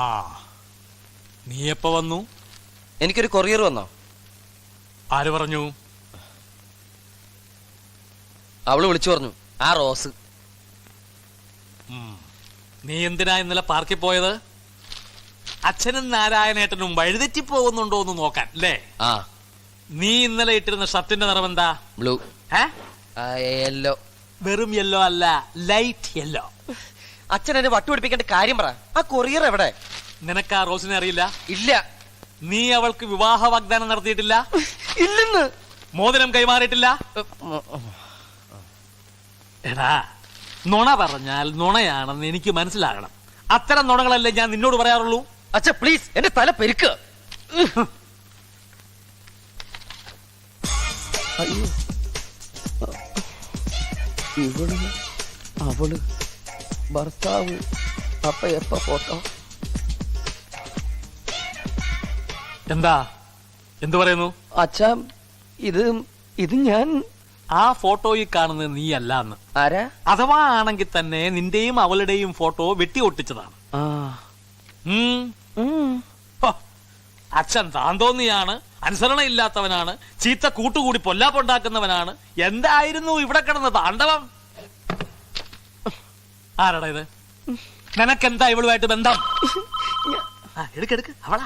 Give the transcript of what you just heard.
ആ, നീ എപ്പോ വന്നു? എനിക്കൊരു കൊറിയർ വന്നോ? ആര് പറഞ്ഞു? അവള് വിളിച്ചു പറഞ്ഞു. ആ റോസ്. നീ എന്തിനാ ഇന്നലെ പാർക്കിൽ പോയത്? അച്ഛനും നാരായണേട്ടനും വഴിതെറ്റി പോകുന്നുണ്ടോ എന്ന് നോക്കാൻ അല്ലേ? ആ. നീ ഇന്നലെ ഇട്ടിരുന്ന ഷർട്ടിന്റെ നിറം എന്താ? ബ്ലൂ. യെല്ലോ. വെറും യെല്ലോ അല്ല, ലൈറ്റ് യെല്ലോ. അച്ഛൻ എന്നെ വട്ടുപിടിപ്പിക്കേണ്ട കാര്യം പറ. ആ കൊറിയർ എവിടെ? നിനക്ക് ആ റോസിനെ അറിയില്ല? ഇല്ല. നീ അവൾക്ക് വിവാഹ വാഗ്ദാനം നടത്തിയിട്ടില്ല? ഇല്ലെന്ന്. മോതിരം കൈമാറിയിട്ടില്ല? എടാ, നുണ പറഞ്ഞാൽ നുണയാണെന്ന് എനിക്ക് മനസ്സിലാകണം. അത്തരം നുണകളല്ലേ ഞാൻ നിന്നോട് പറയാറുള്ളൂ. അച്ഛ പ്ലീസ്, എന്റെ തല പെരുക്ക്. ഇവള്, അവള്, ഭർത്താവ്, അപ്പ എപ്പ ഫോട്ടോ? എന്താ? എന്തു പറയുന്നു? അച്ഛാ, ഇത് ഞാൻ. ആ ഫോട്ടോയിൽ കാണുന്നത് നീയല്ല എന്ന്. ആരാ? അഥവാ ആണെങ്കിൽ തന്നെ നിന്റെയും അവളുടെയും ഫോട്ടോ വെട്ടി ഒട്ടിച്ചതാണ്. ഹോ, അച്ഛൻ താൻ തോന്നിയാണ്, അനുസരണയില്ലാത്തവനാണ്, ചീത്ത കൂട്ടുകൂടി പൊല്ലാപ്പുണ്ടാക്കുന്നവനാണ്. എന്തായിരുന്നു ഇവിടെ കിടന്ന താണ്ഡവം? ആരാടാ ഇത്? നിനക്കെന്താ ഇവളുമായിട്ട് ബന്ധം? എടുക്കെടുക്ക്. അവളാ.